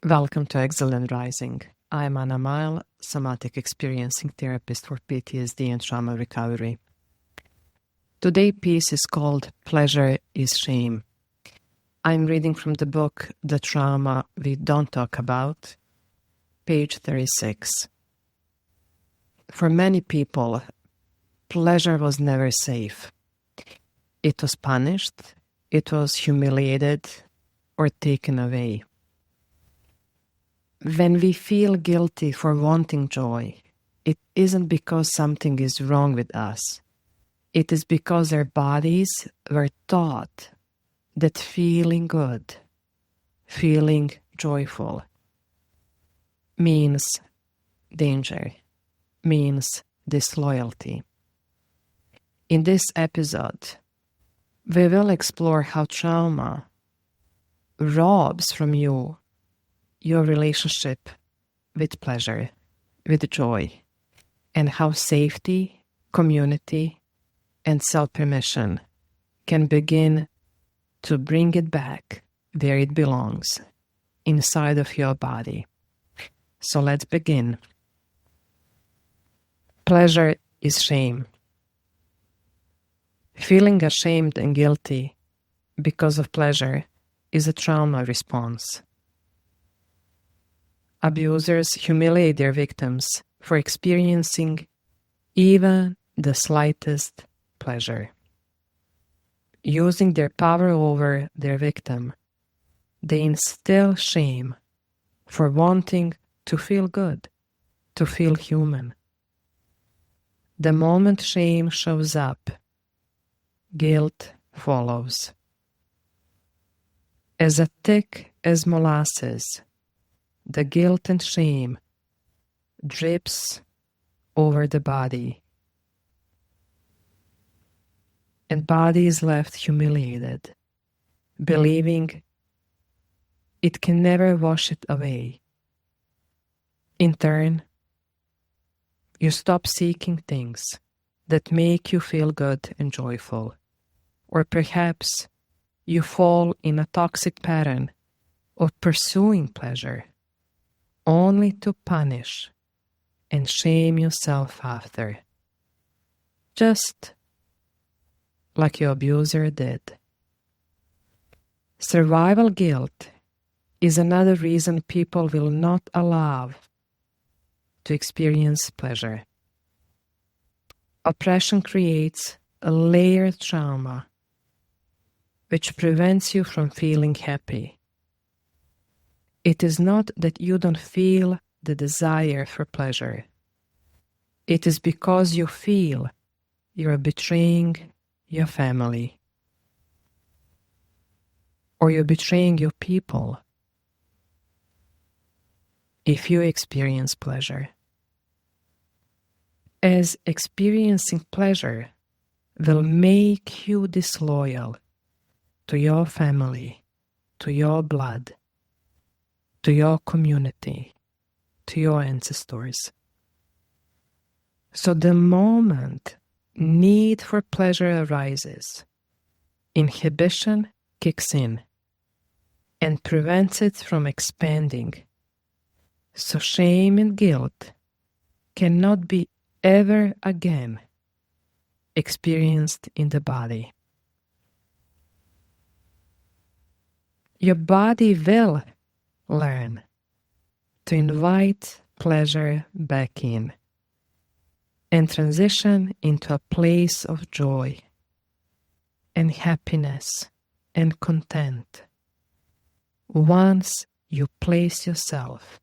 Welcome to Excellent Rising. I'm Mael, somatic experiencing therapist for PTSD and trauma recovery. Today's piece is called Pleasure is Shame. I'm reading from the book The Trauma We Don't Talk About, page 36. For many people, pleasure was never safe. It was punished, it was humiliated, or taken away. When we feel guilty for wanting joy, it isn't because something is wrong with us. It is because our bodies were taught that feeling good, feeling joyful, means danger, means disloyalty. In this episode, we will explore how trauma robs from you your relationship with pleasure, with joy, and how safety, community, and self-permission can begin to bring it back where it belongs, inside of your body. So let's begin. Pleasure is shame. Feeling ashamed and guilty because of pleasure is a trauma response. Abusers humiliate their victims for experiencing even the slightest pleasure. Using their power over their victim, they instill shame for wanting to feel good, to feel human. The moment shame shows up, guilt follows. As thick as molasses, the guilt and shame drips over the body, and body is left humiliated, believing it can never wash it away. In turn, you stop seeking things that make you feel good and joyful, or perhaps you fall in a toxic pattern of pursuing pleasure only to punish and shame yourself after, just like your abuser did. Survival guilt is another reason people will not allow to experience pleasure. Oppression creates a layered trauma which prevents you from feeling happy. It is not that you don't feel the desire for pleasure. It is because you feel you are betraying your family, or you're betraying your people if you experience pleasure. As experiencing pleasure will make you disloyal to your family, to your blood, to your community, to your ancestors. So the moment need for pleasure arises, inhibition kicks in and prevents it from expanding. So shame and guilt cannot be ever again experienced in the body. Your body will learn to invite pleasure back in and transition into a place of joy and happiness and content once you place yourself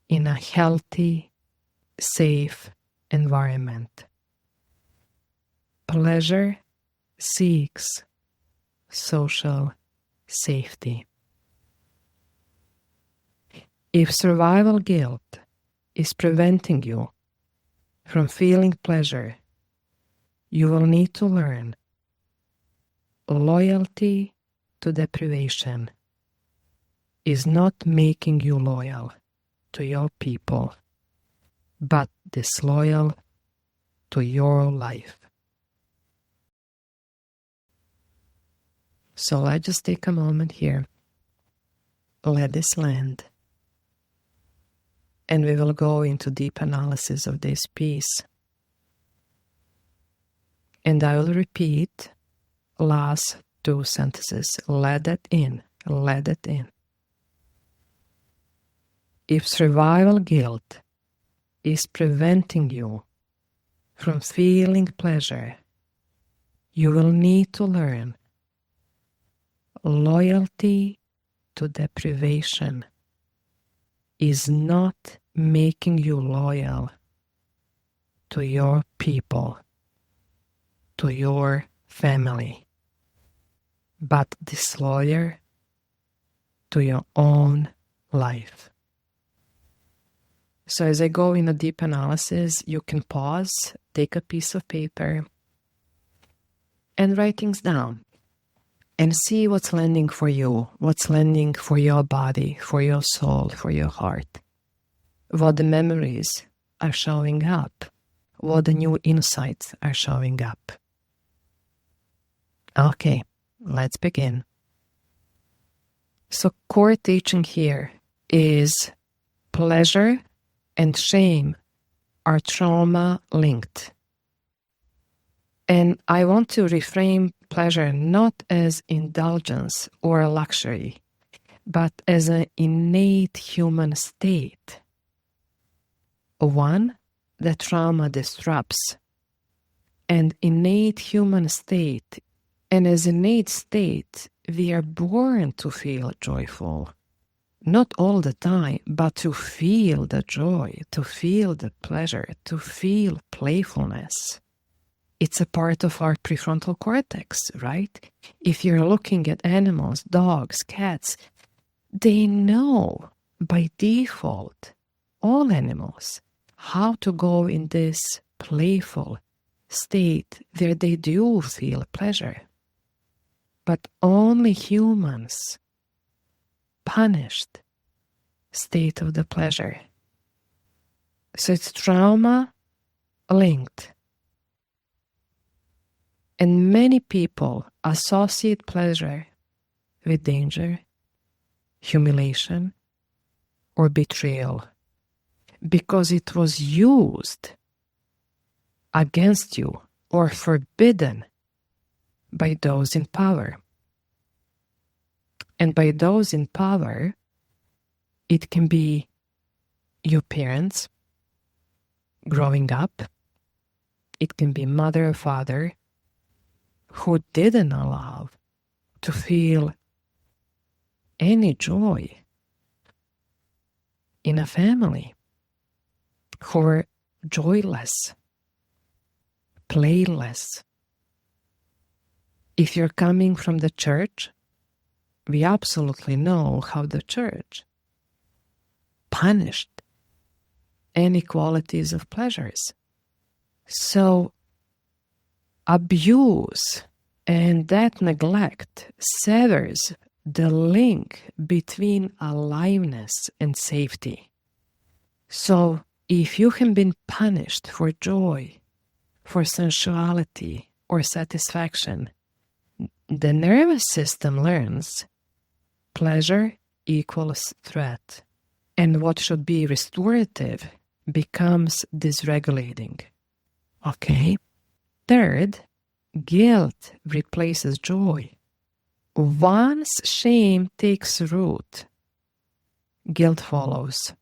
in a healthy, safe environment. Pleasure seeks social safety. If survival guilt is preventing you from feeling pleasure, you will need to learn loyalty to deprivation is not making you loyal to your people, but disloyal to your life. So let's just take a moment here. let this land. And we will go into deep analysis of this piece. And I will repeat last two sentences. Let it in. Let it in. If survival guilt is preventing you from feeling pleasure, you will need to learn loyalty to deprivation is not making you loyal to your people, to your family, but disloyal to your own life. So as I go in a deep analysis, you can pause, take a piece of paper, and write things down. And see what's landing for you, what's landing for your body, for your soul, for your heart. What the memories are showing up, what the new insights are showing up. Okay, let's begin. So core teaching here is pleasure and shame are trauma linked. And I want to reframe pleasure not as indulgence or luxury, but as an innate human state. One that trauma disrupts. An innate human state. And as innate state, we are born to feel joyful. Not all the time, but to feel the joy, to feel the pleasure, to feel playfulness. It's a part of our prefrontal cortex, right? If you're looking at animals, dogs, cats, they know by default, all animals, how to go in this playful state where they do feel pleasure. But only humans punished state of the pleasure. So it's trauma linked. And many people associate pleasure with danger, humiliation, or betrayal because it was used against you or forbidden by those in power. And by those in power, it can be your parents growing up, it can be mother or father, who didn't allow to feel any joy in a family, who were joyless, playless. If you're coming from the church, we absolutely know how the church punished inequalities of pleasures. So abuse and that neglect severs the link between aliveness and safety. So if you have been punished for joy, for sensuality or satisfaction, the nervous system learns pleasure equals threat, and what should be restorative becomes dysregulating. Okay? Third, guilt replaces joy. Once shame takes root, guilt follows.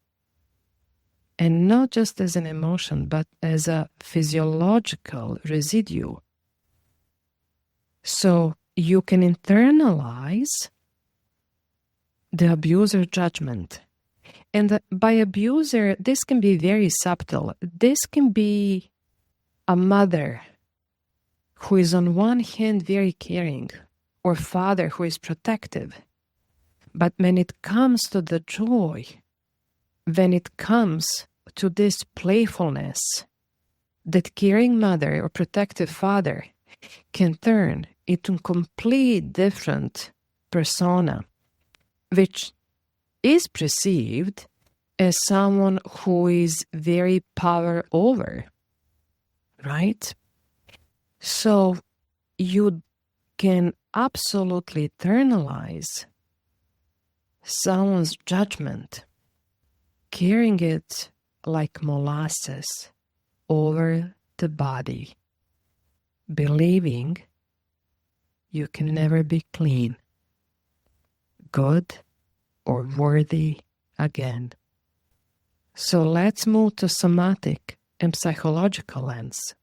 And not just as an emotion, but as a physiological residue. So you can internalize the abuser judgment. And by abuser, this can be very subtle. This can be a mother who is on one hand very caring, or father who is protective. But when it comes to the joy, when it comes to this playfulness, that caring mother or protective father can turn into a complete different persona, which is perceived as someone who is very power over, right? So you can absolutely internalize someone's judgment, carrying it like molasses over the body, believing you can never be clean, good, or worthy again. So let's move to somatic and psychological lens.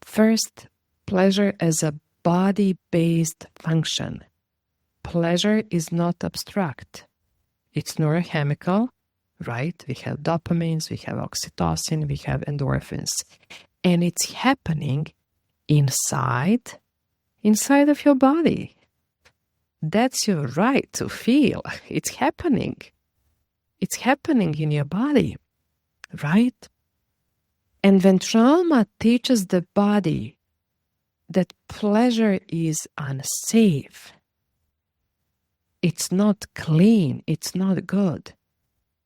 First, pleasure as a body-based function. Pleasure is not abstract. It's neurochemical, right? We have dopamines, we have oxytocin, we have endorphins. And it's happening inside of your body. That's your right to feel. It's happening. It's happening in your body, right? And when trauma teaches the body that pleasure is unsafe, it's not clean, it's not good,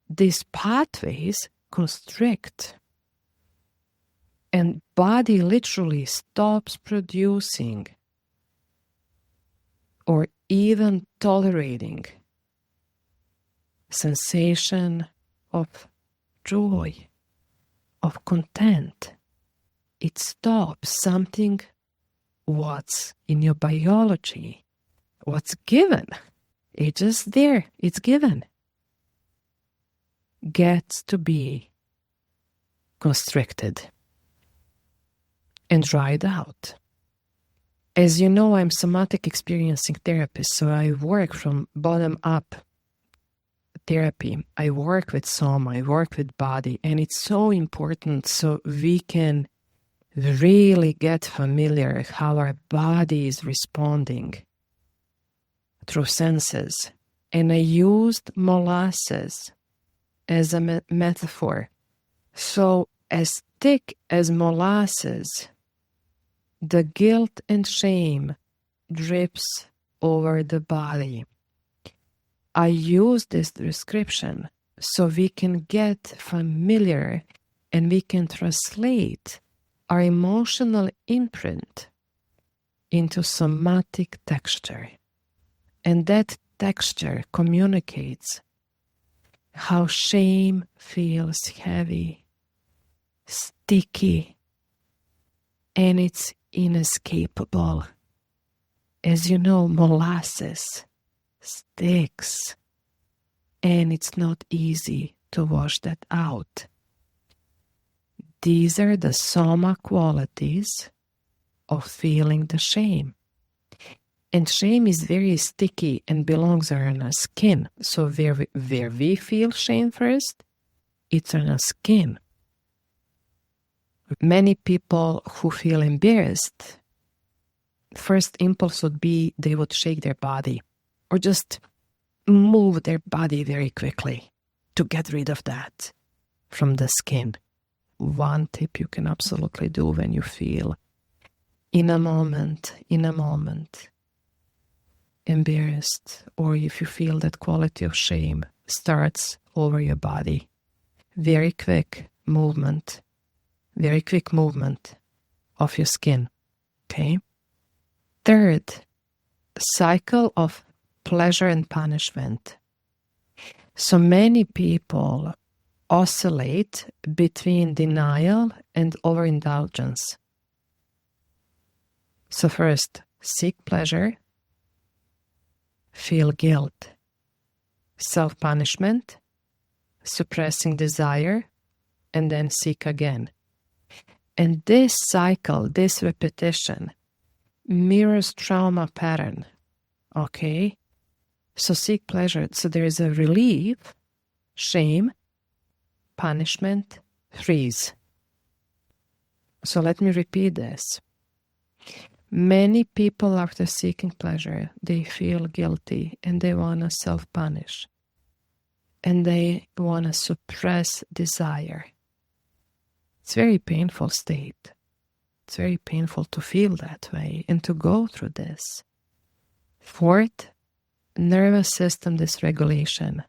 these pathways constrict. And body literally stops producing or even tolerating sensation of joy, of content. It stops something what's in your biology, what's given. It's just there, it's given. Gets to be constricted and dried out. As you know, I'm somatic experiencing therapist, so I work from bottom up therapy. I work with soma, I work with body, and it's so important so we can really get familiar how our body is responding through senses. And I used molasses as a metaphor. So as thick as molasses, the guilt and shame drips over the body. I use this description so we can get familiar and we can translate our emotional imprint into somatic texture. And that texture communicates how shame feels heavy, sticky, and it's inescapable. As you know, molasses sticks, and it's not easy to wash that out. These are the soma qualities of feeling the shame. And shame is very sticky and belongs on our skin. So where we feel shame first, it's on our skin. Many people who feel embarrassed, first impulse would be they would shake their body or just move their body very quickly to get rid of that from the skin. One tip you can absolutely do when you feel in a moment, embarrassed, or if you feel that quality of shame starts over your body. Very quick movement of your skin, okay? Third, cycle of pleasure and punishment. So many people oscillate between denial and overindulgence. So first, seek pleasure, feel guilt, self-punishment, suppressing desire, and then seek again. And this cycle, this repetition, mirrors trauma pattern, okay? So seek pleasure. So there is a relief, shame, punishment, freeze. So let me repeat this. Many people, after seeking pleasure, they feel guilty and they want to self-punish. And they want to suppress desire. It's a very painful state. It's very painful to feel that way and to go through this. Fourth, nervous system dysregulation.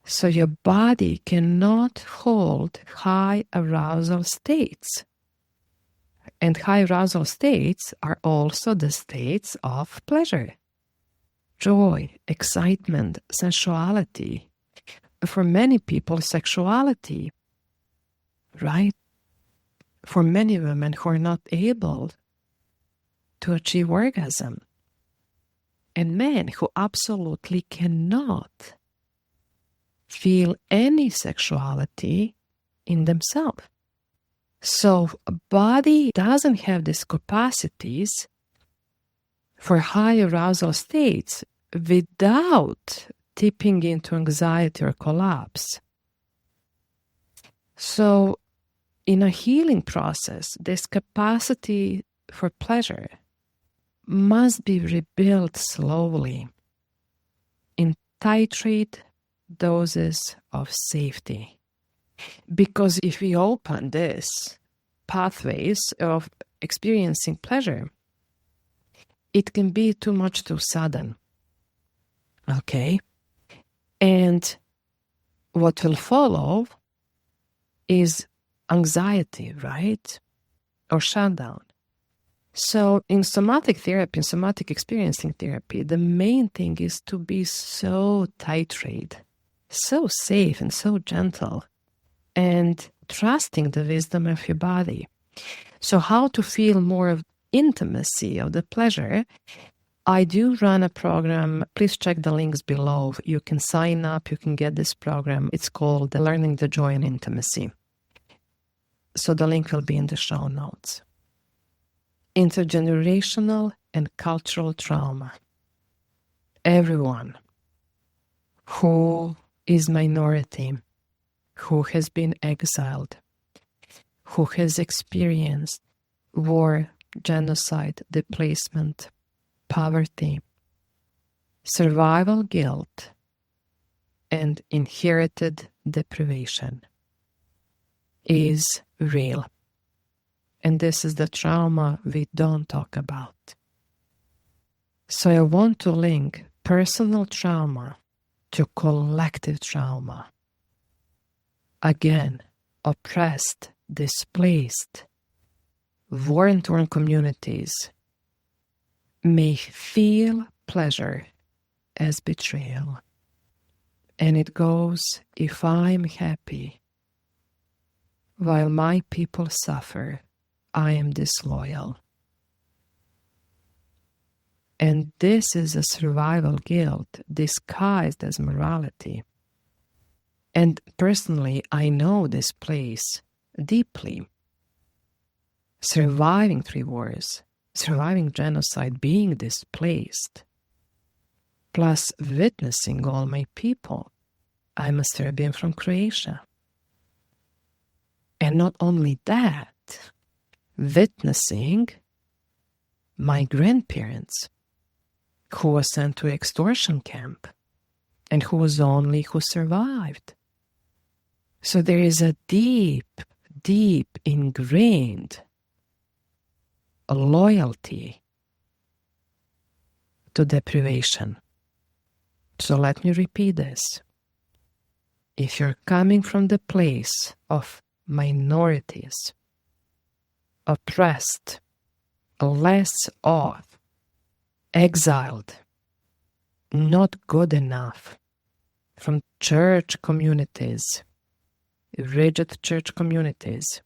So your body cannot hold high arousal states. And high arousal states are also the states of pleasure. joy, excitement, sensuality. For many people, sexuality, right? For many women who are not able to achieve orgasm, and men who absolutely cannot feel any sexuality in themselves. So a body doesn't have these capacities for high arousal states without tipping into anxiety or collapse. So in a healing process, this capacity for pleasure must be rebuilt slowly in titrate doses of safety. Because if we open this pathways of experiencing pleasure, it can be too much too sudden. Okay? And what will follow is anxiety, right? Or shutdown. So in somatic therapy, in somatic experiencing therapy, the main thing is to be so titrate, so safe and so gentle, and trusting the wisdom of your body. So how to feel more of intimacy of the pleasure? I do run a program. Please check the links below. You can sign up. You can get this program. It's called Learning the Joy and Intimacy. So the link will be in the show notes. Intergenerational and cultural trauma. Everyone who is minority, who has been exiled, who has experienced war, genocide, displacement, poverty, survival guilt, and inherited deprivation is real. And this is the trauma we don't talk about. So I want to link personal trauma to collective trauma. Again, oppressed, displaced, war-torn communities may feel pleasure as betrayal. And it goes, if I'm happy while my people suffer, I am disloyal. And this is a survival guilt disguised as morality. And personally, I know this place deeply. Surviving 3 wars, surviving genocide, being displaced, plus witnessing all my people. I'm a Serbian from Croatia. And not only that, witnessing my grandparents who were sent to extortion camp and who was the only who survived. So there is a deep, deep ingrained loyalty to deprivation. So let me repeat this. If you're coming from the place of minorities, oppressed, less off, exiled, not good enough, from church communities, rigid church communities,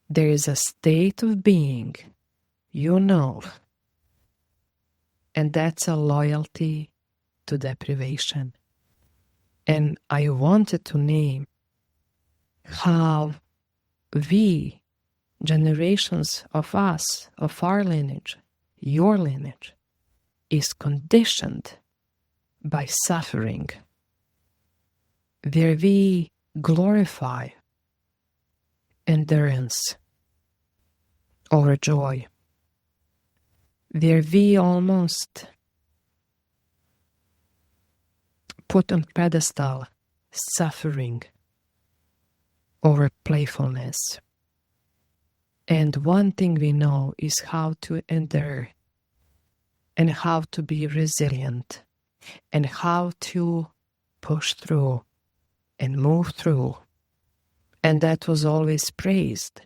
there is a state of being, you know, and that's a loyalty to deprivation. And I wanted to name how we, generations of us, of our lineage, your lineage, is conditioned by suffering, where we glorify endurance over joy, where we almost put on pedestal suffering over playfulness. And one thing we know is how to endure and how to be resilient and how to push through and move through. And that was always praised.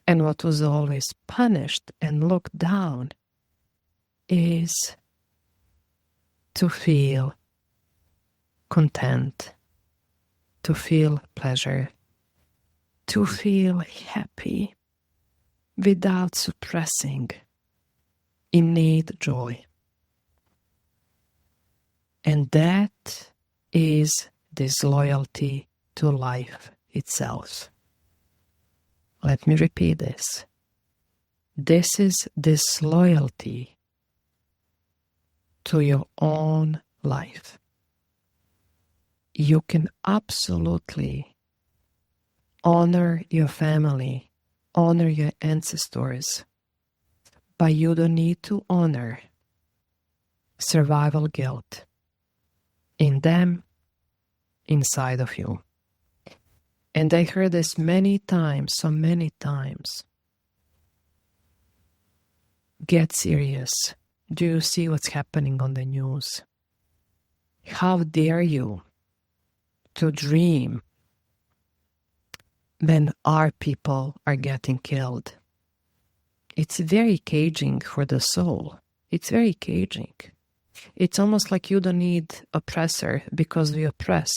And what was always punished and looked down is to feel content, to feel pleasure, to feel happy without suppressing innate joy. And that is disloyalty to life itself. Let me repeat this. This is disloyalty to your own life. You can absolutely honor your family, honor your ancestors, but you don't need to honor survival guilt in them, inside of you. And I heard this many times, so many times. Get serious. Do you see what's happening on the news? How dare you to dream when our people are getting killed? It's very caging for the soul. It's very caging. It's almost like you don't need oppressor because we oppress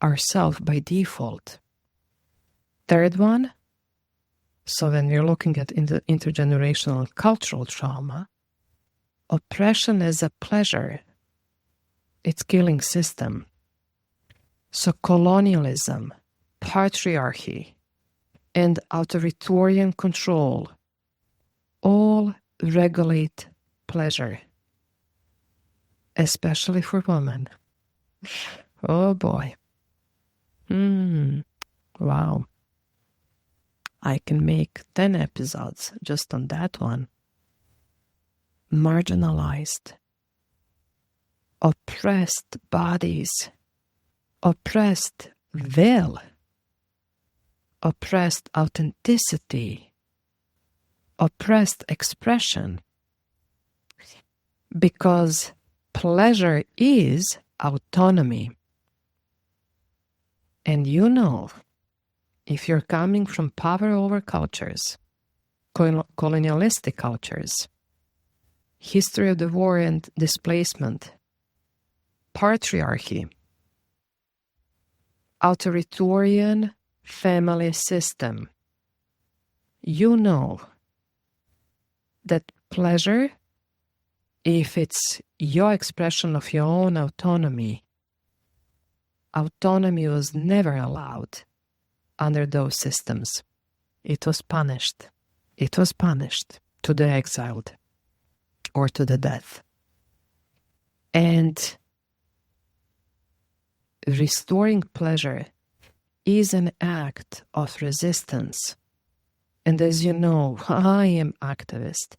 ourselves by default. Third one, so when we're looking at intergenerational cultural trauma, oppression is a pleasure. It's killing system. So colonialism, patriarchy, and authoritarian control all regulate pleasure, especially for women. Oh boy. Wow. I can make 10 episodes just on that one. Marginalized, oppressed bodies, oppressed will, oppressed authenticity, oppressed expression. Because pleasure is autonomy. And you know, if you're coming from power over cultures, colonialistic cultures, history of the war and displacement, patriarchy, authoritarian family system, you know that pleasure, if it's your expression of your own autonomy, autonomy was never allowed under those systems. It was punished. It was punished to the exiled or to the death. And restoring pleasure is an act of resistance. And as you know, I am activist.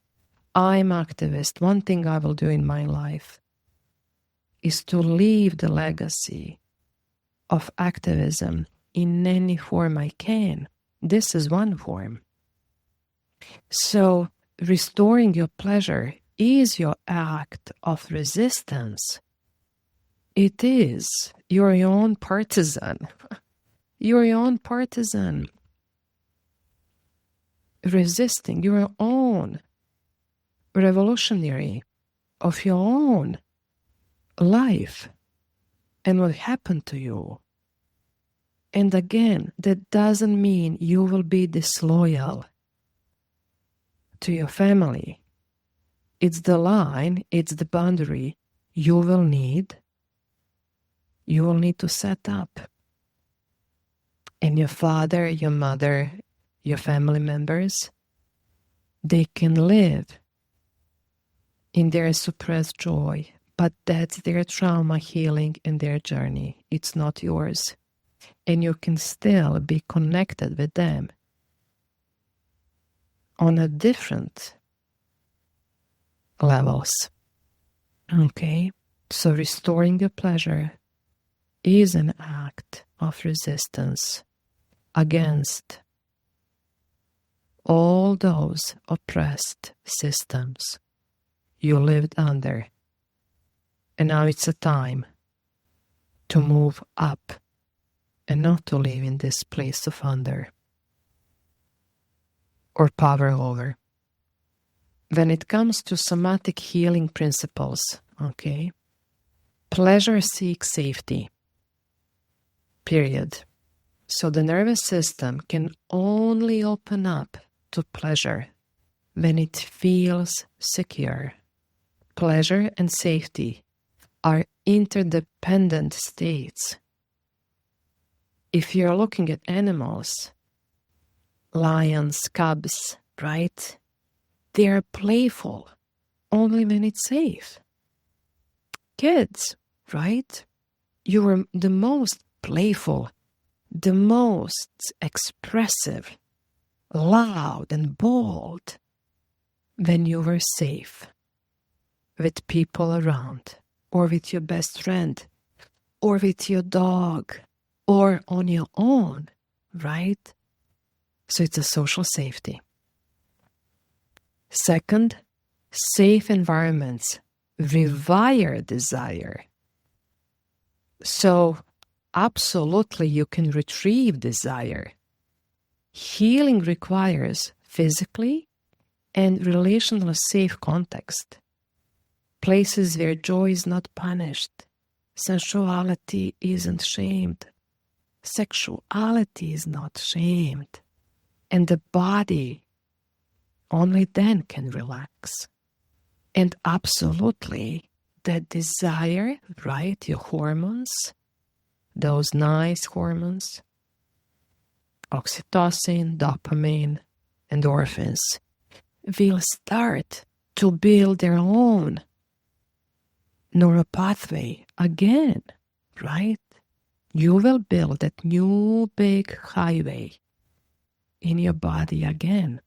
I'm activist. One thing I will do in my life is to leave the legacy of activism in any form I can. This is one form. So restoring your pleasure is your act of resistance. It is. You're your own partisan. You're your own partisan. Resisting your own revolutionary of your own life and what happened to you. And again, that doesn't mean you will be disloyal to your family. It's the line, it's the boundary you will need to set up. And your father, your mother, your family members, they can live in their suppressed joy, but that's their trauma healing and their journey. It's not yours. And you can still be connected with them on a different levels. Okay? So restoring your pleasure is an act of resistance against all those oppressed systems you lived under. And now it's a time to move up and not to live in this place of under or power over. When it comes to somatic healing principles, okay, Pleasure seeks safety. Period. So the nervous system can only open up to pleasure when it feels secure. Pleasure and safety are interdependent states. If you're looking at animals, lions, cubs, right? They are playful only when it's safe. Kids, right? You are the most playful, the most expressive, loud and bold when you were safe with people around, or with your best friend, or with your dog, or on your own, right? So it's a social safety. Second, safe environments rewire desire. So absolutely you can retrieve desire. Healing requires physically and relational safe context. Places where joy is not punished. Sensuality isn't shamed. Sexuality is not shamed. And the body only then can relax. And absolutely, that desire, right, your hormones, those nice hormones, oxytocin, dopamine, endorphins, will start to build their own neural pathway again, right? You will build that new big highway in your body again.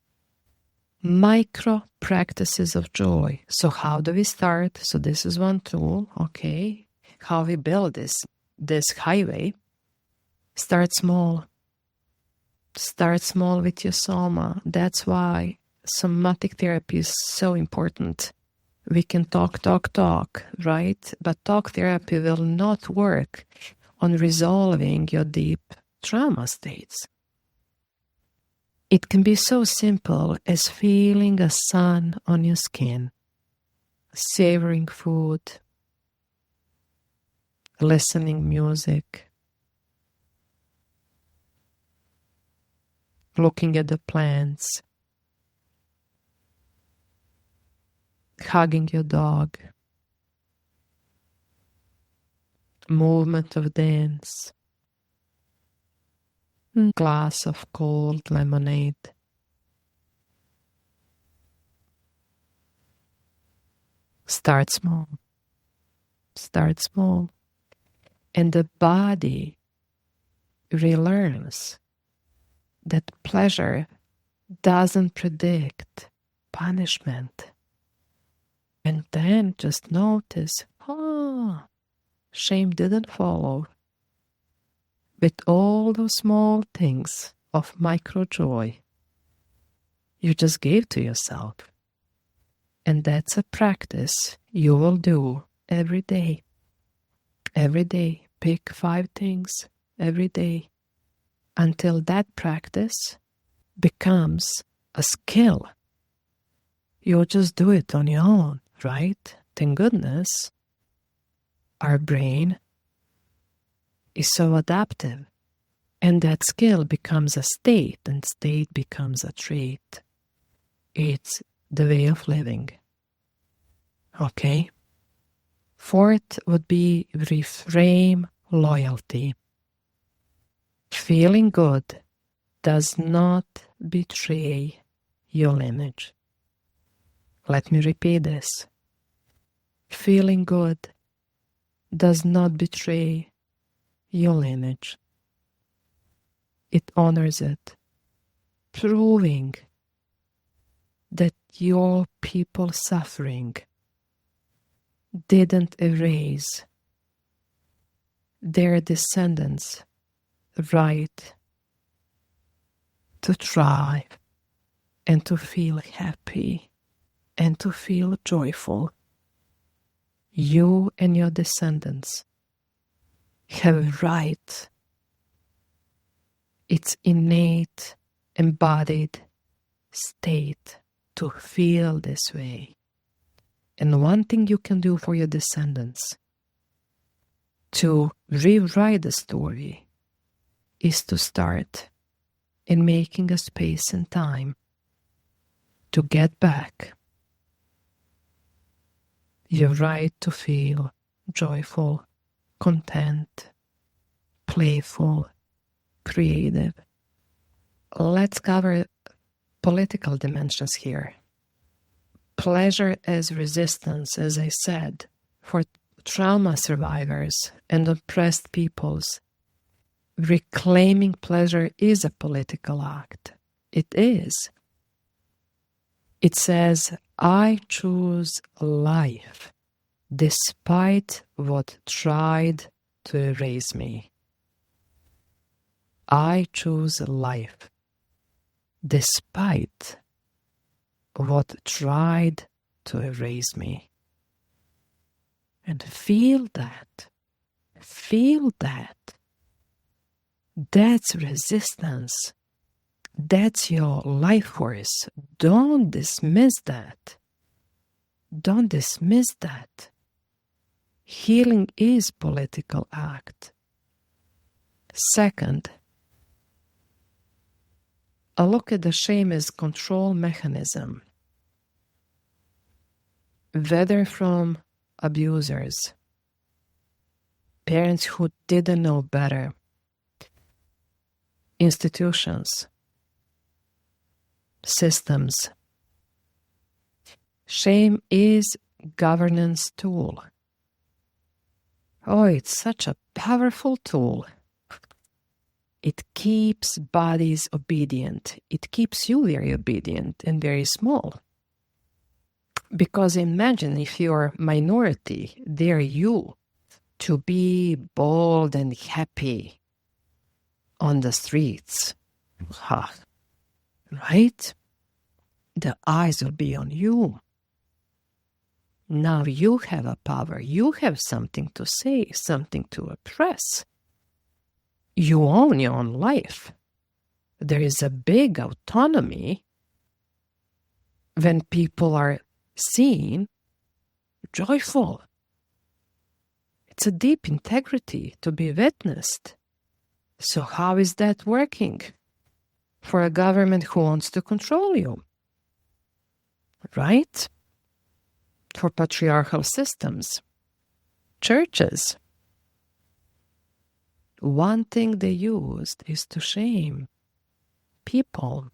Micro practices of joy. So how do we start? So this is one tool, okay? How we build this highway. Start small. Start small with your soma. That's why somatic therapy is so important. We can talk, right? But talk therapy will not work on resolving your deep trauma states. It can be so simple as feeling a sun on your skin, savoring food, listening music, looking at the plants, hugging your dog, movement of dance, glass of cold lemonade. Start small. Start small. And the body relearns that pleasure doesn't predict punishment. And then just notice, shame didn't follow. With all those small things of micro joy, you just gave to yourself. And that's a practice you will do every day. Every day, pick 5 things every day until that practice becomes a skill. You'll just do it on your own, right? Thank goodness our brain is so adaptive, and that skill becomes a state, and state becomes a trait. It's the way of living. Okay? 4th would be reframe loyalty. Feeling good does not betray your lineage. Let me repeat this. Feeling good does not betray your lineage. It honors it, proving that your people suffering didn't erase their descendants' right to thrive and to feel happy and to feel joyful. You and your descendants have a right. It's innate, embodied state to feel this way. And one thing you can do for your descendants to rewrite the story is to start in making a space and time to get back your right to feel joyful, content, playful, creative. Let's cover political dimensions here. Pleasure as resistance, as I said, for trauma survivors and oppressed peoples. Reclaiming pleasure is a political act. It is. It says, I choose life despite what tried to erase me. I choose life despite what tried to erase me. And feel that. Feel that. That's resistance. That's your life force. Don't dismiss that. Don't dismiss that. Healing is political act. Second, a look at the shame as control mechanism, whether from abusers, parents who didn't know better, institutions, systems. Shame is governance tool. Oh, it's such a powerful tool. It keeps bodies obedient. It keeps you very obedient and very small. Because imagine if you're minority, dare you to be bold and happy on the streets. Right? The eyes will be on you. Now you have a power. You have something to say, something to oppress. You own your own life. There is a big autonomy when people are seen joyful. It's a deep integrity to be witnessed. So how is that working for a government who wants to control you? Right? For patriarchal systems, churches. One thing they used is to shame people.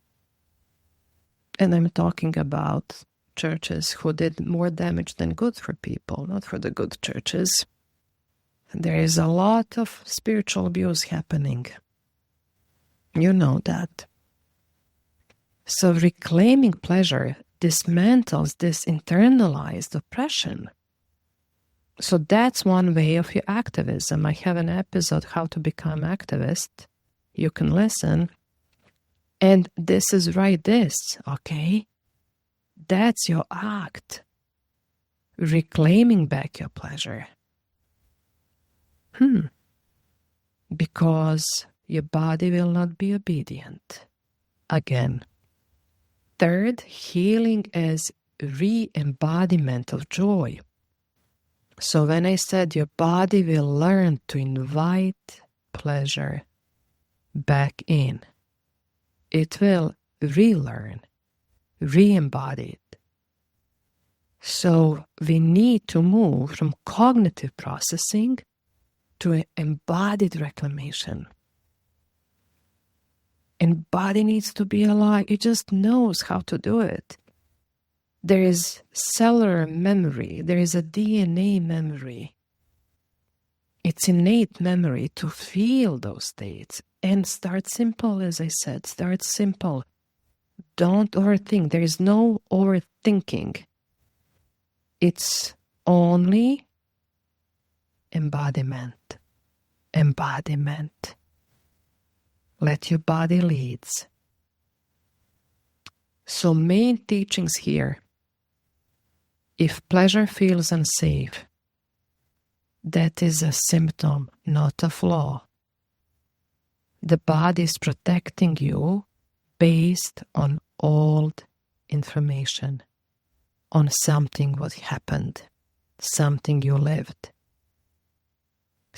And I'm talking about churches who did more damage than good for people, not for the good churches. There is a lot of spiritual abuse happening. You know that. So reclaiming pleasure dismantles this internalized oppression. So that's one way of your activism. I have an episode, How to Become Activist. You can listen. And this is this, okay? That's your act. Reclaiming back your pleasure. Because your body will not be obedient. Again. Third, healing as re-embodiment of joy. So when I said your body will learn to invite pleasure back in, it will relearn, re-embody it. So we need to move from cognitive processing to embodied reclamation. And body needs to be alive. It just knows how to do it. There is cellular memory. There is a DNA memory. It's innate memory to feel those states. And start simple, as I said. Start simple. Don't overthink. There is no overthinking. It's only embodiment. Embodiment. Let your body lead. So main teachings here. If pleasure feels unsafe, that is a symptom, not a flaw. The body is protecting you based on old information, on something what happened, something you lived.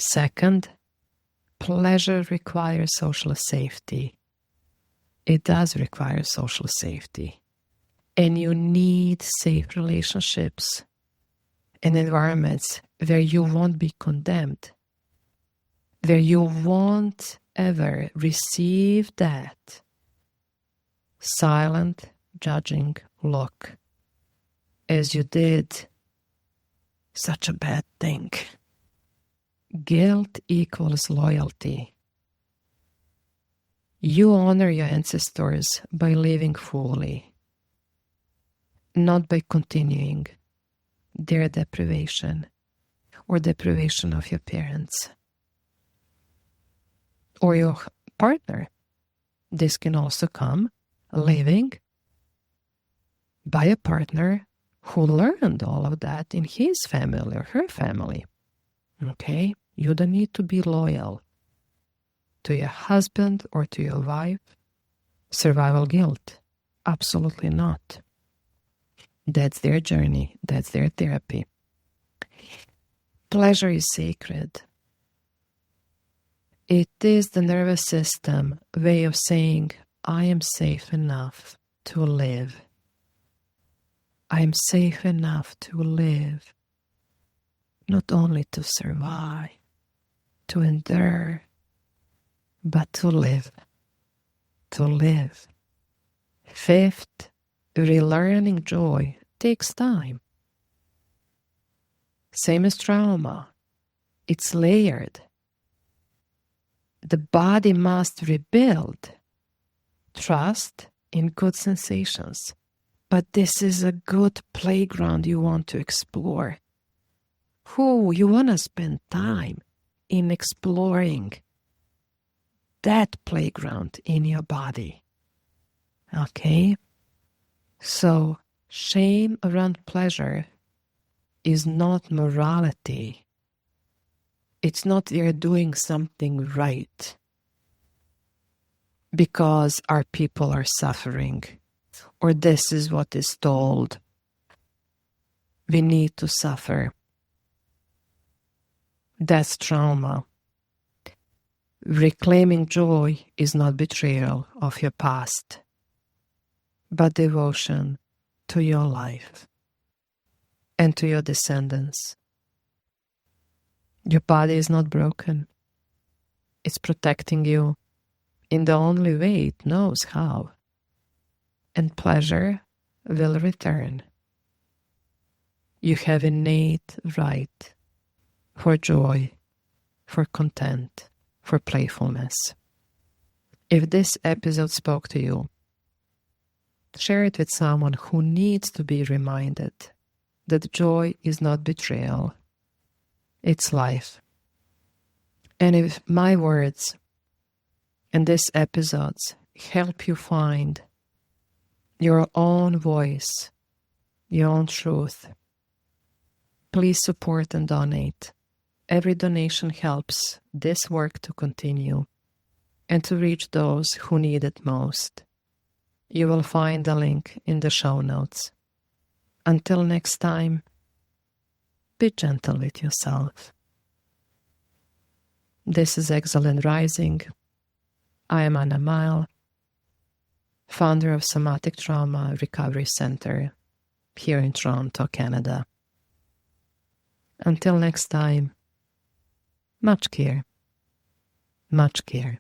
Second, pleasure requires social safety. It does require social safety. And you need safe relationships and environments where you won't be condemned, where you won't ever receive that silent, judging look as you did such a bad thing. Guilt equals loyalty. You honor your ancestors by living fully, not by continuing their deprivation or deprivation of your parents or your partner. This can also come living by a partner who learned all of that in his family or her family. Okay? You don't need to be loyal to your husband or to your wife. Survival guilt. Absolutely not. That's their journey. That's their therapy. Pleasure is sacred. It is the nervous system way of saying, I am safe enough to live. I am safe enough to live. Not only to survive, to endure, but to live. To live. Fifth, relearning joy takes time. Same as trauma. It's layered. The body must rebuild trust in good sensations. But this is a good playground you want to explore. You want to spend time in exploring that playground in your body. Okay? So, shame around pleasure is not morality. It's not you're doing something right because our people are suffering, or this is what is told. We need to suffer. That's trauma. Reclaiming joy is not betrayal of your past, but devotion to your life and to your descendants. Your body is not broken. It's protecting you in the only way it knows how. And pleasure will return. You have innate right for joy, for content, for playfulness. If this episode spoke to you, share it with someone who needs to be reminded that joy is not betrayal, it's life. And if my words and these episodes help you find your own voice, your own truth, please support and donate. Every donation helps this work to continue and to reach those who need it most. You will find the link in the show notes. Until next time, be gentle with yourself. This is Excellent Rising. I am Anna Mael, founder of Somatic Trauma Recovery Center here in Toronto, Canada. Until next time, much care, much care.